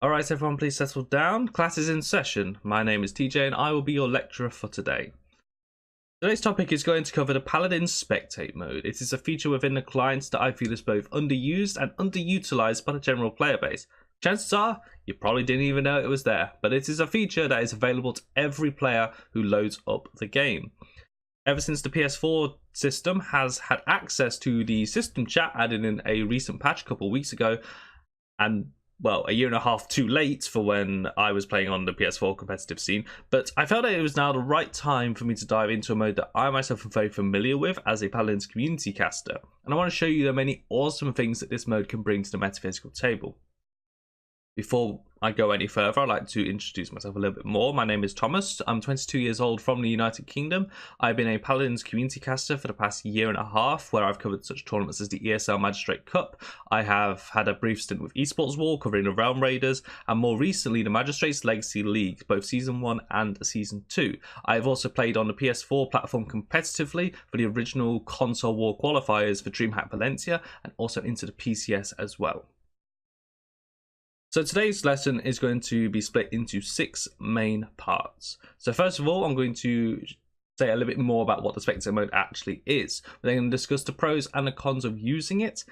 Alright everyone, please settle down. Class is in session. My name is TJ and I will be your lecturer for today. Today's topic is going to cover the Paladins Spectate Mode. It is a feature within the clients that I feel is both underused and underutilized by the general player base. Chances are, you probably didn't even know it was there, but it is a feature that is available to every player who loads up the game. Ever since the PS4 system has had access to the system chat added in a recent patch a couple of weeks ago, and well, a year and a half too late for when I was playing on the PS4 competitive scene, but I felt that it was now the right time for me to dive into a mode that I myself am very familiar with as a Paladins community caster, and I want to show you the many awesome things that this mode can bring to the metaphysical table. Before I go any further, I'd like to introduce myself a little bit more. My name is Thomas. I'm 22 years old from the United Kingdom. I've been a Paladins community caster for the past year and a half, where I've covered such tournaments as the ESL Magistrate Cup. I have had a brief stint with Esports War, covering the Realm Raiders, and more recently the Magistrates Legacy League, both Season 1 and Season 2. I've also played on the PS4 platform competitively for the original console war qualifiers for DreamHack Valencia, and also into the PCS as well. So today's lesson is going to be split into 6 main parts. So first of all, I'm going to say a little bit more about what the Spectate mode actually is. We're then going to discuss the pros and the cons of using it,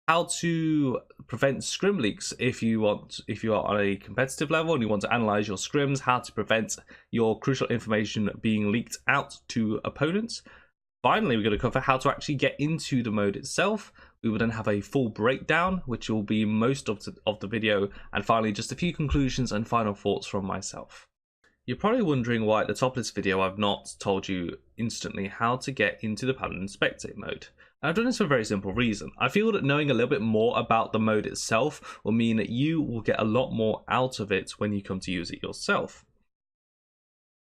how to prevent scrim leaks if you are on a competitive level and you want to analyze your scrims, how to prevent your crucial information being leaked out to opponents. Finally, we're going to cover how to actually get into the mode itself. We will then have a full breakdown, which will be most of the video, and finally just a few conclusions and final thoughts from myself. You're probably wondering why at the top of this video I've not told you instantly how to get into the Paladin Spectate mode. And I've done this for a very simple reason. I feel that knowing a little bit more about the mode itself will mean that you will get a lot more out of it when you come to use it yourself.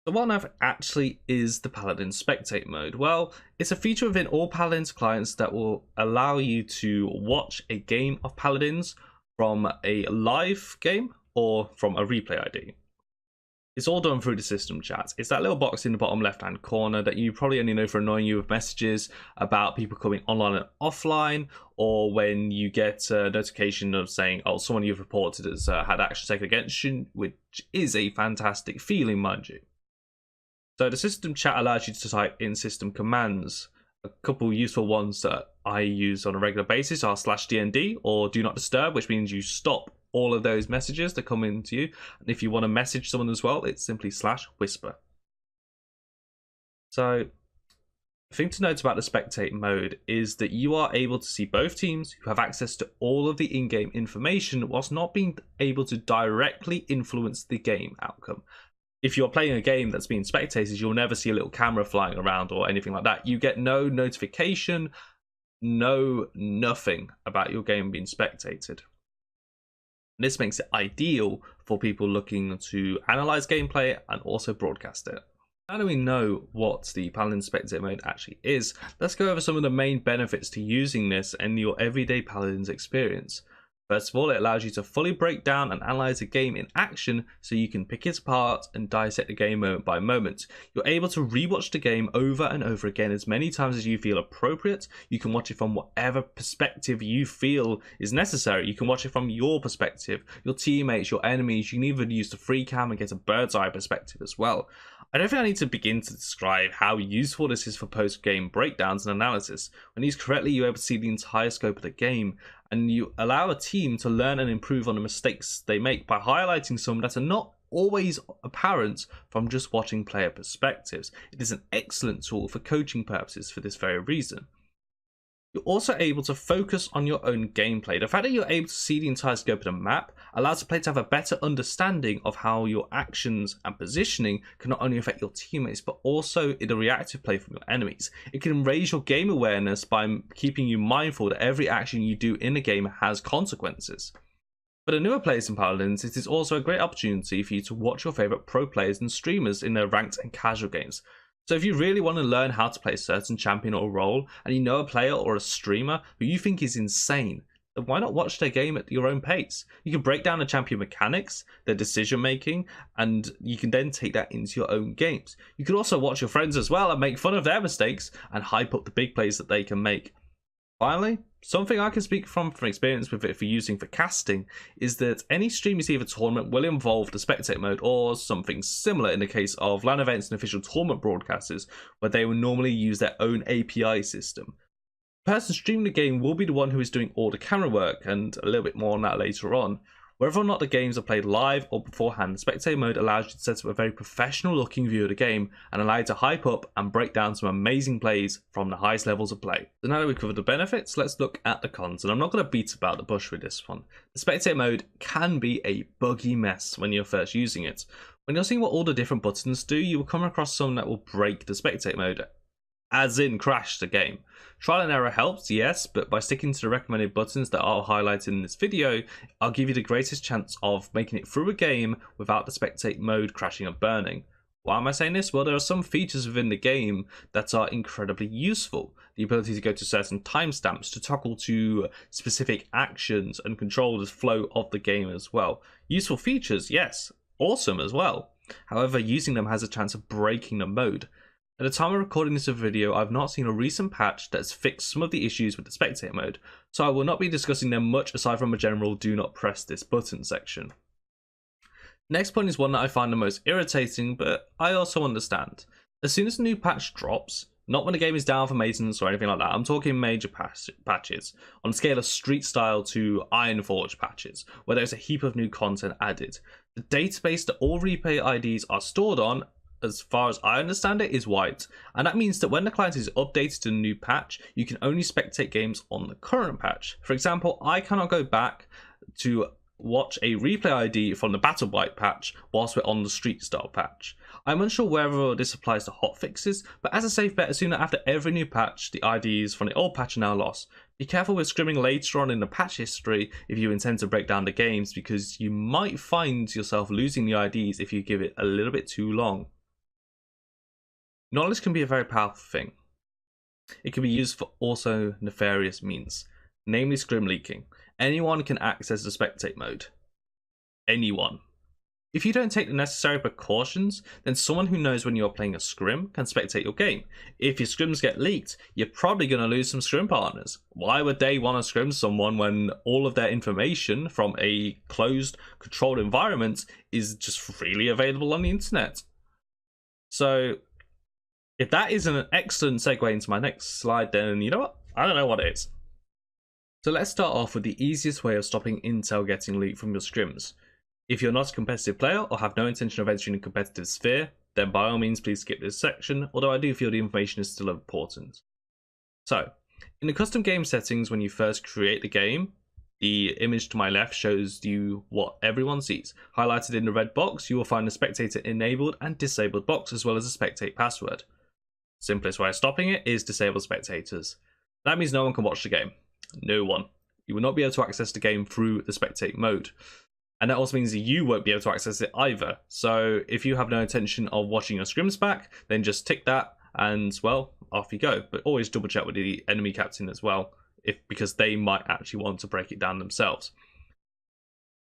So what on earth actually is the Paladin Spectate mode? Well, it's a feature within all Paladins clients that will allow you to watch a game of Paladins from a live game or from a replay ID. It's all done through the system chat. It's that little box in the bottom left hand corner that you probably only know for annoying you with messages about people coming online and offline, or when you get a notification of saying, oh, someone you've reported has had action taken against you, which is a fantastic feeling, mind you. So the system chat allows you to type in system commands. A couple useful ones that I use on a regular basis are /DND or do not disturb, which means you stop all of those messages that come into you. And if you want to message someone as well, it's simply /whisper. So the thing to note about the Spectate mode is that you are able to see both teams who have access to all of the in-game information whilst not being able to directly influence the game outcome. If you're playing a game that's being spectated, you'll never see a little camera flying around or anything like that. You get no notification, nothing about your game being spectated. And this makes it ideal for people looking to analyze gameplay and also broadcast it. Now that we know what the Paladin Spectate mode actually is, let's go over some of the main benefits to using this in your everyday Paladins experience. First of all, it allows you to fully break down and analyze a game in action so you can pick it apart and dissect the game moment by moment. You're able to rewatch the game over and over again as many times as you feel appropriate. You can watch it from whatever perspective you feel is necessary. You can watch it from your perspective, your teammates, your enemies. You can even use the free cam and get a bird's eye perspective as well. I don't think I need to begin to describe how useful this is for post-game breakdowns and analysis. When used correctly, you're able to see the entire scope of the game, and you allow a team to learn and improve on the mistakes they make by highlighting some that are not always apparent from just watching player perspectives. It is an excellent tool for coaching purposes for this very reason. You're also able to focus on your own gameplay. The fact that you're able to see the entire scope of the map allows the player to have a better understanding of how your actions and positioning can not only affect your teammates, but also in the reactive play from your enemies. It can raise your game awareness by keeping you mindful that every action you do in the game has consequences. For the newer players in Paladins, it is also a great opportunity for you to watch your favourite pro players and streamers in their ranked and casual games. So if you really want to learn how to play a certain champion or role, and you know a player or a streamer who you think is insane, then why not watch their game at your own pace? You can break down the champion mechanics, their decision making, and you can then take that into your own games. You can also watch your friends as well and make fun of their mistakes and hype up the big plays that they can make. Finally, Something I can speak from experience with it for using for casting is that any stream you see of a tournament will involve the spectate mode or something similar in the case of LAN events and official tournament broadcasters, where they will normally use their own API system. The person streaming the game will be the one who is doing all the camera work, and a little bit more on that later on. Whether or not the games are played live or beforehand, the Spectate mode allows you to set up a very professional looking view of the game and allow you to hype up and break down some amazing plays from the highest levels of play. So now that we've covered the benefits, let's look at the cons, and I'm not going to beat about the bush with this one. The Spectate mode can be a buggy mess when you're first using it. When you're seeing what all the different buttons do, you will come across some that will break the Spectate mode, as in crash the game. Trial and error helps, yes, but by sticking to the recommended buttons that are highlighted in this video, I'll give you the greatest chance of making it through a game without the spectate mode crashing and burning. Why am I saying this? Well, there are some features within the game that are incredibly useful. The ability to go to certain timestamps, to toggle to specific actions and control the flow of the game as well. Useful features, yes, awesome as well. However, using them has a chance of breaking the mode. At the time of recording this video, I've not seen a recent patch that has fixed some of the issues with the spectate mode, so I will not be discussing them much aside from a general do not press this button section. Next point is one that I find the most irritating, but I also understand. As soon as a new patch drops, not when the game is down for maintenance or anything like that, I'm talking major patches, on a scale of Street Style to Ironforge patches, where there's a heap of new content added. The database that all replay IDs are stored on, as far as I understand it, is white, and that means that when the client is updated to a new patch, you can only spectate games on the current patch. For example, I cannot go back to watch a replay ID from the Battle Blight patch whilst we're on the Street Style patch. I'm unsure whether this applies to hotfixes, but as a safe bet, assume that after every new patch, the IDs from the old patch are now lost. Be careful with scrimming later on in the patch history if you intend to break down the games, because you might find yourself losing the IDs if you give it a little bit too long. Knowledge can be a very powerful thing. It can be used for also nefarious means, namely scrim leaking. Anyone can access the spectate mode. Anyone. If you don't take the necessary precautions, then someone who knows when you're playing a scrim can spectate your game. If your scrims get leaked, you're probably going to lose some scrim partners. Why would they want to scrim someone when all of their information from a closed, controlled environment is just freely available on the internet? So, if that isn't an excellent segue into my next slide, then you know what? I don't know what it is. So let's start off with the easiest way of stopping intel getting leaked from your scrims. If you're not a competitive player or have no intention of entering a competitive sphere, then by all means please skip this section, although I do feel the information is still important. So, in the custom game settings, when you first create the game, the image to my left shows you what everyone sees. Highlighted in the red box, you will find the spectator enabled and disabled box, as well as a spectate password. Simplest way of stopping it is disable spectators. That means no one can watch the game. No one. You will not be able to access the game through the spectate mode. And that also means that you won't be able to access it either. So if you have no intention of watching your scrims back, then just tick that and, well, off you go. But always double check with the enemy captain as well, because they might actually want to break it down themselves.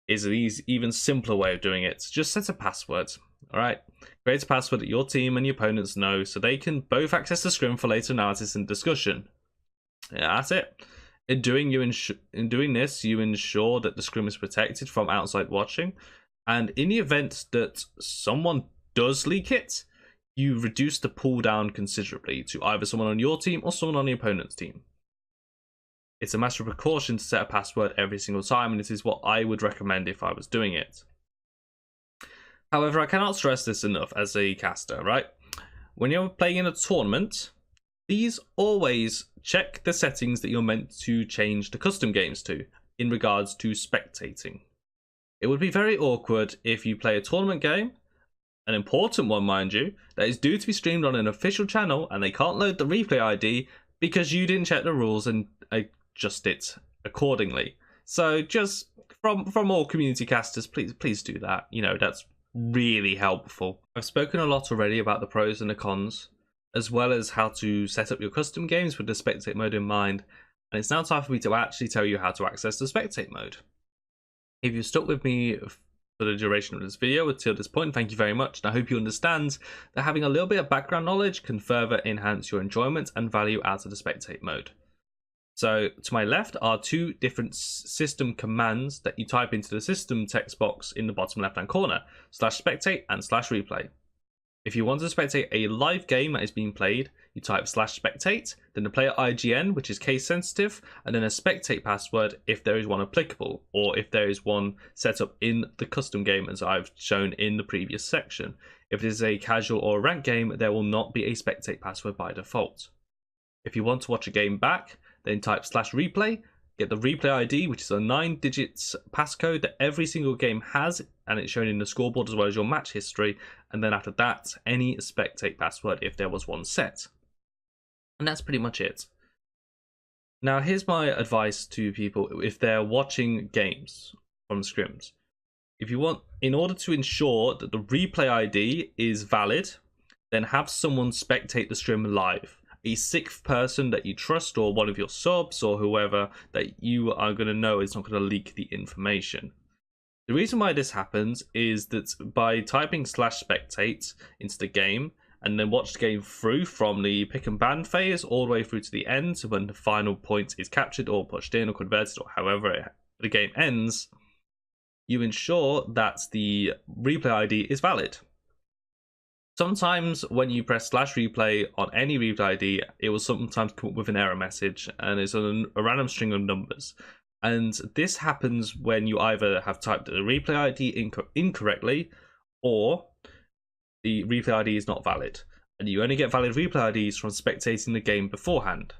Is an even simpler way of doing it. Just set a password. Alright, create a password that your team and your opponents know so they can both access the scrim for later analysis and discussion. Yeah, that's it. In doing this, you ensure that the scrim is protected from outside watching, and in the event that someone does leak it, you reduce the pull down considerably to either someone on your team or someone on the opponent's team. It's a matter of precaution to set a password every single time, and this is what I would recommend if I was doing it. However, I cannot stress this enough as a caster, right? When you're playing in a tournament, please always check the settings that you're meant to change the custom games to in regards to spectating. It would be very awkward if you play a tournament game, an important one mind you, that is due to be streamed on an official channel and they can't load the replay ID because you didn't check the rules and adjust it accordingly. So just from all community casters, please do that. You know, that's really helpful. I've spoken a lot already about the pros and the cons, as well as how to set up your custom games with the spectate mode in mind, and it's now time for me to actually tell you how to access the spectate mode. If you've stuck with me for the duration of this video until this point, thank you very much, and I hope you understand that having a little bit of background knowledge can further enhance your enjoyment and value out of the spectate mode. So to my left are two different system commands that you type into the system text box in the bottom left hand corner, /spectate and /replay. If you want to spectate a live game that is being played, you type /spectate, then the player IGN, which is case sensitive, and then a spectate password if there is one applicable, or if there is one set up in the custom game as I've shown in the previous section. If it is a casual or a ranked game, there will not be a spectate password by default. If you want to watch a game back, then type /replay, get the replay ID, which is a 9-digit passcode that every single game has, and it's shown in the scoreboard as well as your match history, and then after that, any spectate password if there was one set. And that's pretty much it. Now here's my advice to people if they're watching games from scrims. If you want, in order to ensure that the replay ID is valid, then have someone spectate the stream live. A sixth person that you trust, or one of your subs, or whoever that you are going to know is not going to leak the information. The reason why this happens is that by typing /spectate into the game and then watch the game through from the pick and ban phase all the way through to the end, so when the final point is captured or pushed in or converted or however the game ends, you ensure that the replay ID is valid. Sometimes when you press /replay on any replay ID, it will sometimes come up with an error message, and it's a random string of numbers. And this happens when you either have typed the replay ID incorrectly, or the replay ID is not valid. And you only get valid replay IDs from spectating the game beforehand.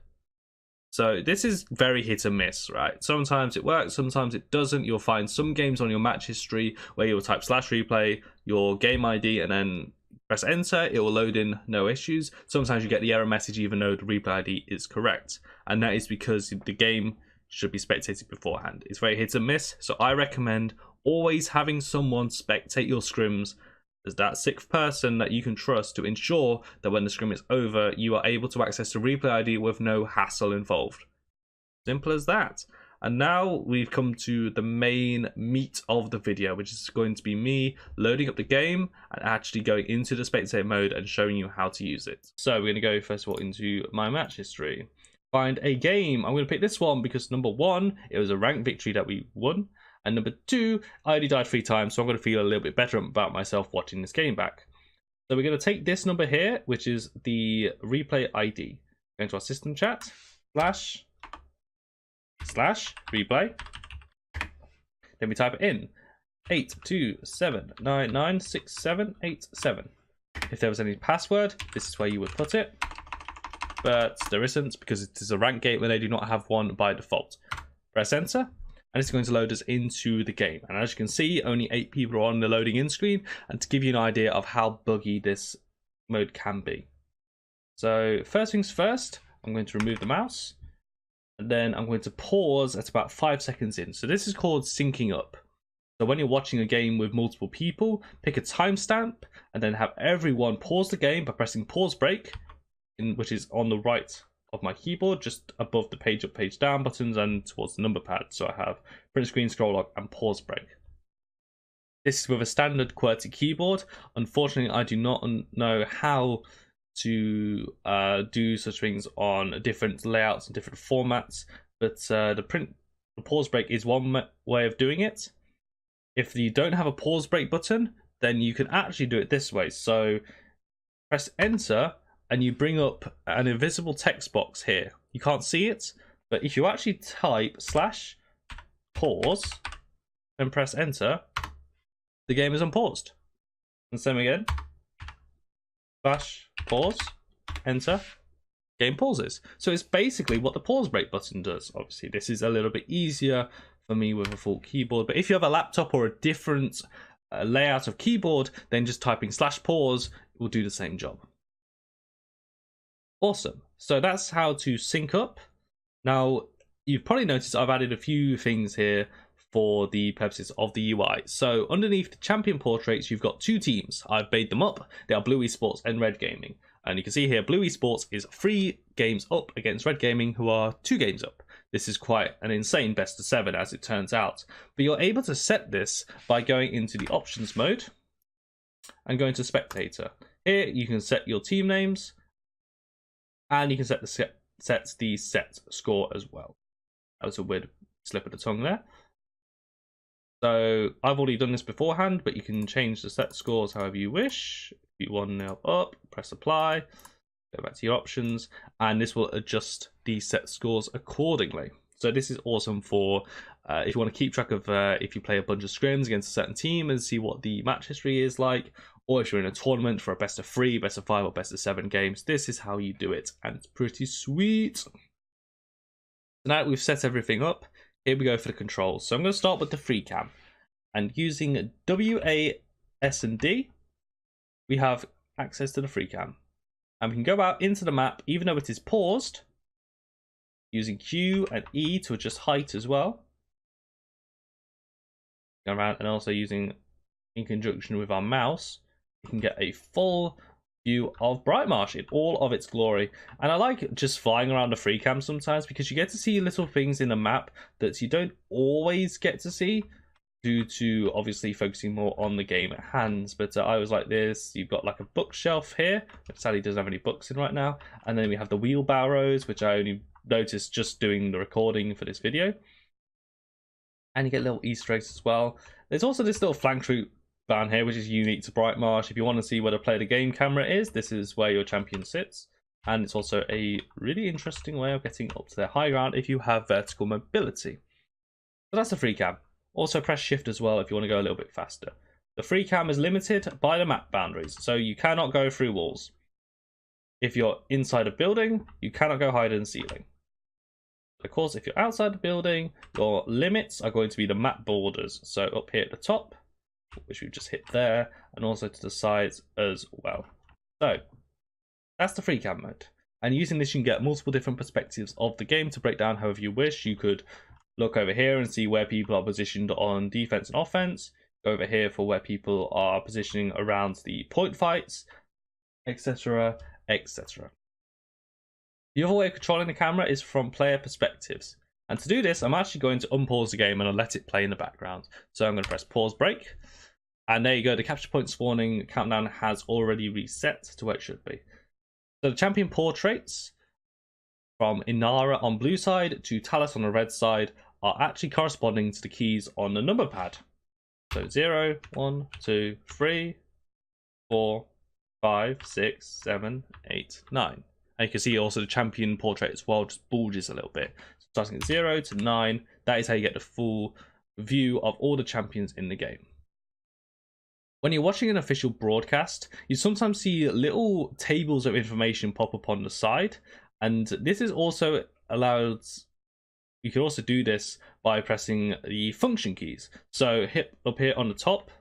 So this is very hit and miss, right? Sometimes it works, sometimes it doesn't. You'll find some games on your match history where you'll type /replay, your game ID, and then press enter, it will load in, no issues. Sometimes you get the error message even though the replay ID is correct. And that is because the game should be spectated beforehand. It's very hit and miss, so I recommend always having someone spectate your scrims as that sixth person that you can trust to ensure that when the scrim is over, you are able to access the replay ID with no hassle involved. Simple as that. And now we've come to the main meat of the video, which is going to be me loading up the game and actually going into the spectate mode and showing you how to use it. So we're going to go first of all into my match history. Find a game. I'm going to pick this one because number one, it was a ranked victory that we won. And number two, I only died 3 times, so I'm going to feel a little bit better about myself watching this game back. So we're going to take this number here, which is the replay ID. Go into our system chat, /replay, then we type it in 827996787. If there was any password, this is where you would put it, but there isn't because it is a ranked game and they do not have one by default. Press enter and it's going to load us into the game, and as you can see, only 8 people are on the loading in screen, and to give you an idea of how buggy this mode can be. So first things first, I'm going to remove the mouse. And then I'm going to pause at about 5 seconds in. So this is called syncing up. So when you're watching a game with multiple people, pick a timestamp and then have everyone pause the game by pressing pause break, which is on the right of my keyboard, just above the page up, page down buttons and towards the number pad. So I have print screen, scroll lock and pause break. This is with a standard QWERTY keyboard. Unfortunately, I do not know how to do such things on different layouts and different formats, but the pause break is one way of doing it. If you don't have a pause break button, then you can actually do it this way. So press enter and you bring up an invisible text box here. You can't see it, but if you actually type /pause and press enter, the game is unpaused. And same again. /pause, enter, game pauses. So it's basically what the pause break button does. Obviously, this is a little bit easier for me with a full keyboard, but if you have a laptop or a different layout of keyboard, then just typing /pause will do the same job. Awesome. So that's how to sync up. Now, you've probably noticed I've added a few things here for the purposes of the UI. So underneath the champion portraits, you've got 2 teams. I've made them up. They are Blue Esports and Red Gaming. And you can see here, Blue Esports is 3 games up against Red Gaming, who are 2 games up. This is quite an insane best of 7, as it turns out. But you're able to set this by going into the options mode and going to spectator. Here, you can set your team names and you can set the sets the set score as well. That was a weird slip of the tongue there. So I've already done this beforehand, but you can change the set scores however you wish. If you want to nail up, press apply, go back to your options, and this will adjust the set scores accordingly. So this is awesome for if you want to keep track of if you play a bunch of scrims against a certain team and see what the match history is like, or if you're in a tournament for a best of 3, best of 5, or best of 7 games. This is how you do it, and it's pretty sweet. So now we've set everything up, here we go for the controls. So I'm going to start with the free cam, and using W, A, S, and D, we have access to the free cam, and we can go out into the map even though it is paused, using Q and E to adjust height as well. Go around, and also using in conjunction with our mouse, you can get a full view of Brightmarsh in all of its glory. And I like just flying around the free cam sometimes because you get to see little things in the map that you don't always get to see due to obviously focusing more on the game at hand. But I was like this, you've got like a bookshelf here, which sadly doesn't have any books in right now, and then we have the wheelbarrows, which I only noticed just doing the recording for this video, and you get little Easter eggs as well. There's also this little flank route down here, which is unique to Brightmarsh. If you want to see where the play of the game camera is, this is where your champion sits, and it's also a really interesting way of getting up to their high ground if you have vertical mobility. So that's the free cam. Also press shift as well if you want to go a little bit faster. The free cam is limited by the map boundaries, so you cannot go through walls. If you're inside a building, you cannot go higher than ceiling. Of course, if you're outside the building, your limits are going to be the map borders. So up here at the top, which we've just hit there, and also to the sides as well. So that's the free cam mode. And using this, you can get multiple different perspectives of the game to break down however you wish. You could look over here and see where people are positioned on defense and offense. Go over here for where people are positioning around the point fights, etc., etc. The other way of controlling the camera is from player perspectives. And to do this, I'm actually going to unpause the game and I'll let it play in the background. So I'm going to press pause break. And there you go, the capture point spawning countdown has already reset to where it should be. So the champion portraits from Inara on blue side to Talus on the red side are actually corresponding to the keys on the number pad. So 0, 1, 2, 3, 4, 5, 6, 7, 8, 9. And you can see also the champion portrait as well just bulges a little bit. So starting at 0 to 9, that is how you get the full view of all the champions in the game. When you're watching an official broadcast, you sometimes see little tables of information pop up on the side. And this is also allowed, you can also do this by pressing the function keys. So hit up here on the top,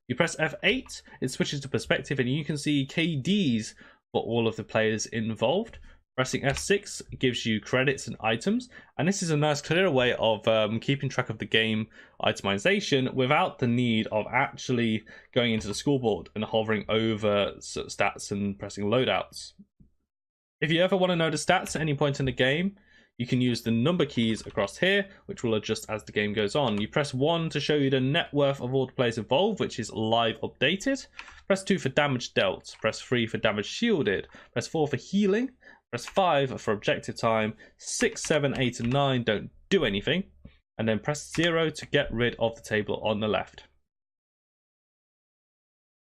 you press F8, it switches to perspective and you can see KDs for all of the players involved. Pressing F6 gives you credits and items, and this is a nice clearer way of keeping track of the game itemization without the need of actually going into the scoreboard and hovering over stats and pressing loadouts. If you ever want to know the stats at any point in the game, you can use the number keys across here, which will adjust as the game goes on. You press 1 to show you the net worth of all the players involved, which is live updated. Press 2 for damage dealt. Press 3 for damage shielded. Press 4 for healing. Press 5 for objective time. 6, 7, 8, and 9 don't do anything. And then press 0 to get rid of the table on the left.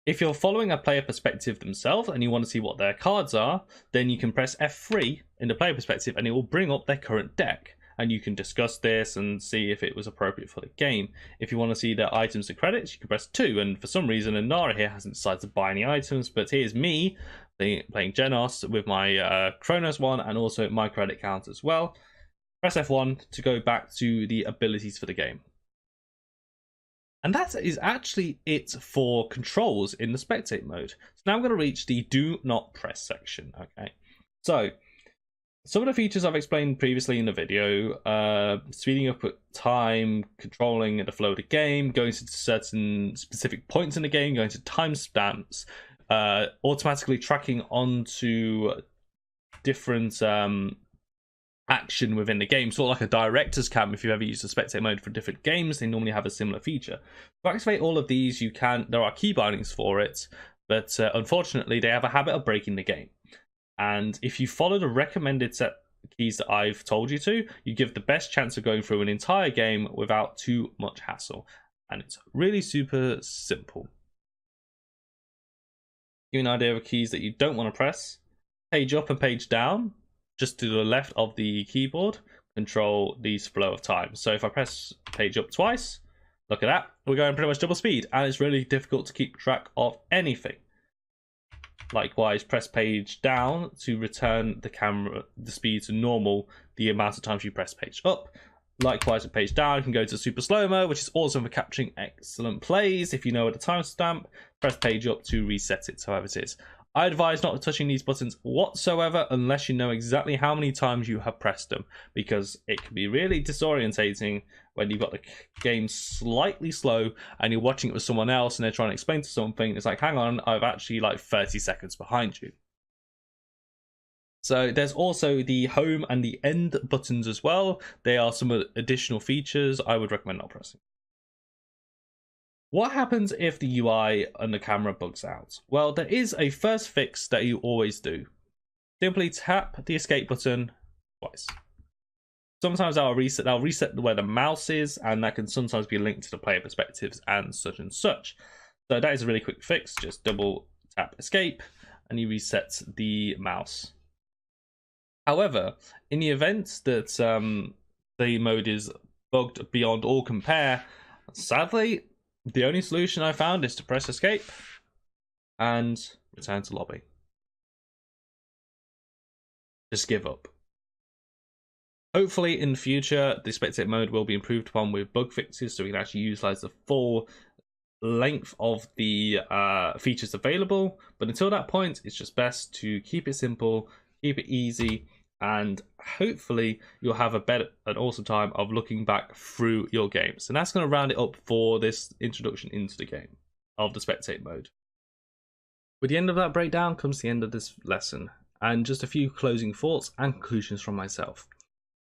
If you're following a player perspective themselves and you want to see what their cards are, then you can press F3 in the player perspective and it will bring up their current deck. And you can discuss this and see if it was appropriate for the game. If you want to see their items and credits, you can press 2. And for some reason, Inara here hasn't decided to buy any items, but here's me playing Genos with my Kronos one and also my credit count as well. Press F1 to go back to the abilities for the game. And that is actually it for controls in the spectate mode. So now I'm going to reach the do not press section. Okay, so some of the features I've explained previously in the video, speeding up time, controlling the flow of the game, going to certain specific points in the game, going to timestamps, automatically tracking onto different action within the game, sort of like a director's cam. If you've ever used the spectate mode for different games, they normally have a similar feature. To activate all of these, there are key bindings for it, but unfortunately they have a habit of breaking the game. And if you follow the recommended set keys that I've told you to, you give the best chance of going through an entire game without too much hassle. And it's really super simple. Give you an idea of keys that you don't want to press. Page up and page down, just to the left of the keyboard, control the flow of time. So if I press page up twice, look at that, we're going pretty much double speed, and it's really difficult to keep track of anything. Likewise, press page down to return the speed to normal the amount of times you press page up. Likewise, with page down, you can go to super slow-mo, which is awesome for capturing excellent plays. If you know at a timestamp, press page up to reset it, however it is. I advise not touching these buttons whatsoever unless you know exactly how many times you have pressed them, because it can be really disorientating when you've got the game slightly slow and you're watching it with someone else and they're trying to explain to something. It's like, hang on, I've actually like 30 seconds behind you. So there's also the home and the end buttons as well. They are some additional features I would recommend not pressing. What happens if the UI and the camera bugs out? Well, there is a first fix that you always do. Simply tap the escape button twice. Sometimes they'll reset where the mouse is, and that can sometimes be linked to the player perspectives and such and such. So that is a really quick fix. Just double tap escape and you reset the mouse. However, in the event that the mode is bugged beyond all compare, sadly, the only solution I found is to press escape and return to lobby. Just give up. Hopefully in the future, the Spectate mode will be improved upon with bug fixes, so we can actually utilize the full length of the features available. But until that point, it's just best to keep it simple, keep it easy, and hopefully you'll have an awesome time of looking back through your games. And that's going to round it up for this introduction into the game of the Spectate mode. With the end of that breakdown comes the end of this lesson, and just a few closing thoughts and conclusions from myself.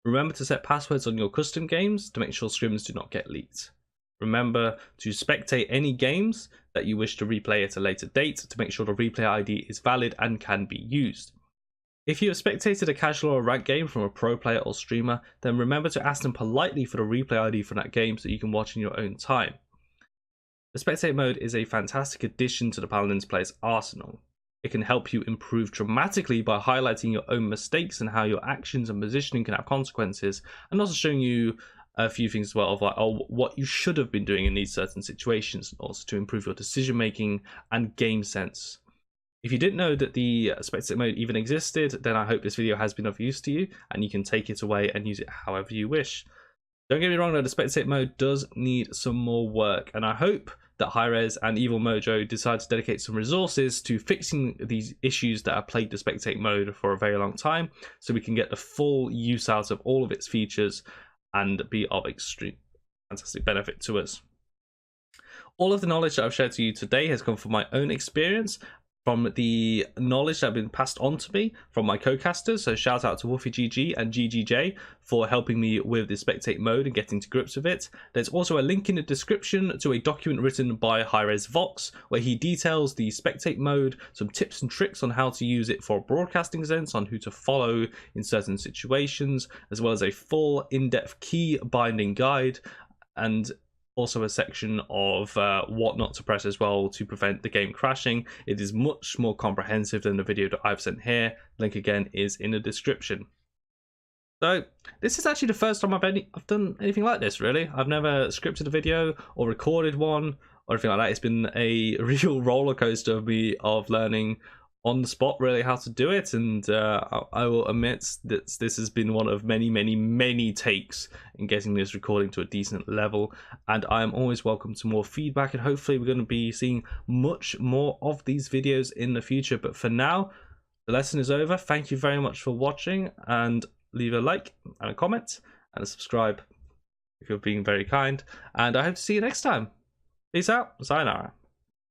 Remember to set passwords on your custom games to make sure scrims do not get leaked. Remember to spectate any games that you wish to replay at a later date to make sure the replay ID is valid and can be used. If you have spectated a casual or ranked game from a pro player or streamer, then remember to ask them politely for the replay ID for that game so you can watch in your own time. The Spectate mode is a fantastic addition to the Paladins player's arsenal. It can help you improve dramatically by highlighting your own mistakes and how your actions and positioning can have consequences, and also showing you a few things as well of like, what you should have been doing in these certain situations, and also to improve your decision making and game sense. If you didn't know that the Spectate mode even existed, then I hope this video has been of use to you and you can take it away and use it however you wish. Don't get me wrong though, the Spectate mode does need some more work, and I hope that Hi-Rez and Evil Mojo decide to dedicate some resources to fixing these issues that have plagued the Spectate mode for a very long time, so we can get the full use out of all of its features and be of extreme fantastic benefit to us. All of the knowledge that I've shared to you today has come from my own experience, from the knowledge that has been passed on to me from my co-casters. So shout out to WolfieGG and GGJ for helping me with the Spectate mode and getting to grips with it. There's also a link in the description to a document written by Hi-Rez Vox, where he details the Spectate mode, some tips and tricks on how to use it for a broadcasting sense, on who to follow in certain situations, as well as a full in-depth key binding guide, and also a section of what not to press as well to prevent the game crashing. It is much more comprehensive than the video that I've sent here. Link again is in the description. So this is actually the first time I've done anything like this, really. I've never scripted a video or recorded one or anything like that. It's been a real roller coaster of learning on the spot really how to do it, and I will admit that this has been one of many takes in getting this recording to a decent level, and I am always welcome to more feedback, and hopefully we're going to be seeing much more of these videos in the future. But for now, the lesson is over. Thank you very much for watching, and leave a like and a comment and a subscribe if you're being very kind, and I hope to see you next time. Peace out. Sayonara.